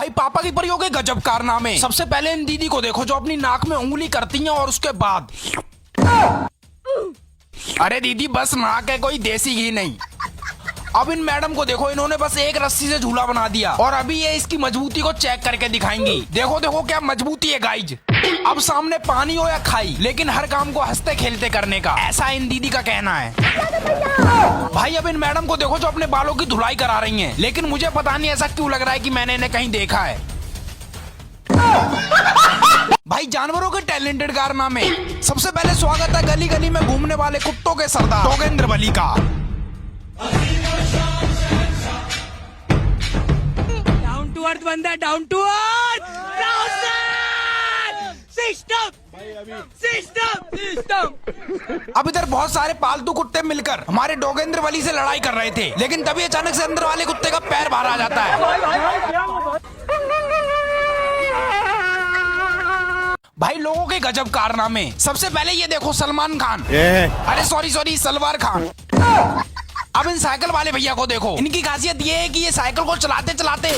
भाई पापा की परियों के गजब कारनामे। सबसे पहले इन दीदी को देखो जो अपनी नाक में उंगली करती हैं और उसके बाद अरे दीदी बस नाक है, कोई देसी घी नहीं। अब इन मैडम को देखो, इन्होंने बस एक रस्सी से झूला बना दिया और अभी ये इसकी मजबूती को चेक करके दिखाएंगी। देखो देखो क्या मजबूती है गाइज। अब सामने पानी हो या खाई, लेकिन हर काम को हंसते खेलते करने का, ऐसा इन दीदी का कहना है। भाई अब इन मैडम को देखो जो अपने बालों की धुलाई करा रही हैं, लेकिन मुझे पता नहीं ऐसा क्यों लग रहा है कि मैंने इन्हें कहीं देखा है। भाई जानवरों के टैलेंटेड कारनामे। सबसे पहले स्वागत है गली गली में घूमने वाले कुत्तों के सरदार डोगेंद्र बली का। डाउन टू अर्थ बंदा, डाउन टू अर्थ, सिस्टम। अब इधर बहुत सारे पालतू कुत्ते मिलकर हमारे डोगेंद्र बली से लड़ाई कर रहे थे, लेकिन तभी अचानक से अंदर वाले कुत्ते का पैर बाहर आ जाता है। भाई लोगों के गजब कारनामे। सबसे पहले ये देखो सलमान खान, अरे सॉरी सलवार खान। अब इन साइकिल वाले भैया को देखो, इनकी खासियत ये है कि ये साइकिल को चलाते चलाते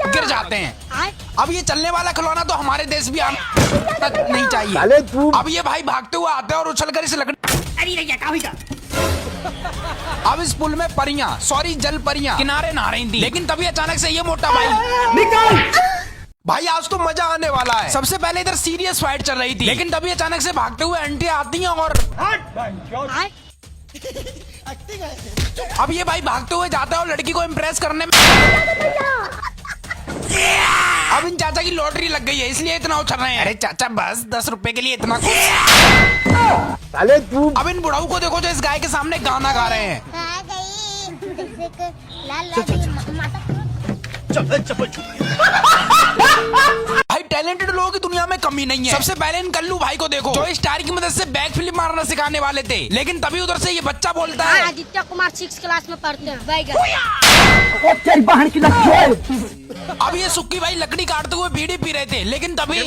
गिर जाते हैं। अब ये चलने वाला खिलौना तो हमारे देश भी आना नहीं चाहिए। अब ये भाई भागते हुए आते हैं और उछलकर इस लकड़ी अब इस पुल में परियां, सॉरी जल परियां किनारे नहा रही थी, लेकिन तभी अचानक से ये मोटा भाई निकल। भाई आज तो मजा आने वाला है। सबसे पहले इधर सीरियस फाइट चल रही थी, लेकिन तभी अचानक से भागते हुए आंटी आती हैं और अब ये भाई भागते हुए जाता है और लड़की को इम्प्रेस करने में अब इन चाचा की लॉटरी लग गई है, इसलिए इतना उछल रहे हैं। अरे चाचा बस 10 रुपए के लिए इतना अब इन बुढ़ाऊ को देखो जो इस गाय के सामने गाना गा रहे हैं। भाई टैलेंटेड लोगों की दुनिया में कमी नहीं है। सबसे पहले इन कल्लू भाई को देखो जो स्टार की मदद से बैक फ्लिप मारना सिखाने वाले थे, लेकिन तभी उधर से ये बच्चा बोलता है आदित्य कुमार 6 क्लास में पढ़ते हैं। अब ये सुक्की भाई लकड़ी काटते हुए बीड़ी पी रहे थे, लेकिन तभी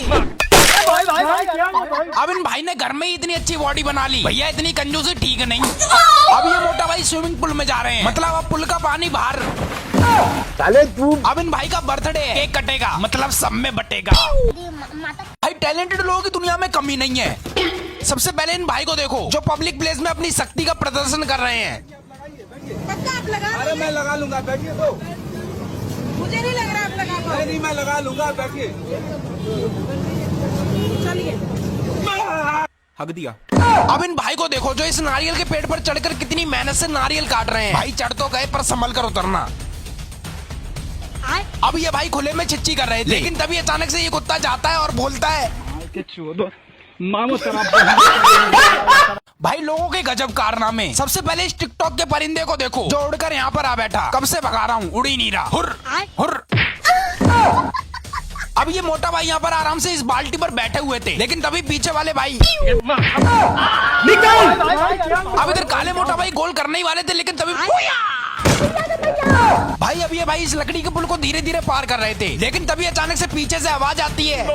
अब इन भाई ने घर में ही इतनी अच्छी बॉडी बना ली। भैया इतनी कंजूसी ठीक नहीं। अब ये मोटा भाई स्विमिंग पूल में जा रहे हैं, मतलब अब पुल का पानी बाहर। अब इन भाई का बर्थडे है, केक कटेगा, मतलब सब में बटेगा। भाई टैलेंटेड लोगों की दुनिया में कमी नहीं है। सबसे पहले इन भाई को देखो जो पब्लिक प्लेस में अपनी शक्ति का प्रदर्शन कर रहे हैं। अरे मैं लगा लूंगा, बैठिए। तो मुझे नहीं लग रहा आप लगा पाओगे। नहीं मैं लगा लूंगा, बैठिए। चलिए हक दिया। अब इन भाई को देखो जो इस नारियल के पेड़ पर चढ़कर कितनी मेहनत से नारियल काट रहे हैं। भाई चढ़ तो गए पर संभल कर उतरना। अब ये भाई खुले में छिच्ची कर रहे थे, लेकिन तभी अचानक से ये कुत्ता जाता है और बोलता है भाई लोगों के गजब कारनामे। सबसे पहले इस टिकटॉक के परिंदे को देखो जो उड़कर यहाँ पर आ बैठा। कब से भगा रहा हूँ, उड़ ही नहीं रहा। हुर हुर। अब ये मोटा भाई यहाँ पर आराम से इस बाल्टी पर बैठे हुए थे, लेकिन तभी पीछे वाले भाई निकल। अब इधर काले मोटा भाई गोल करने ही वाले थे, लेकिन तभी भाई अब ये भाई इस लकड़ी के पुल को धीरे धीरे पार कर रहे थे, लेकिन तभी अचानक से पीछे से आवाज आती है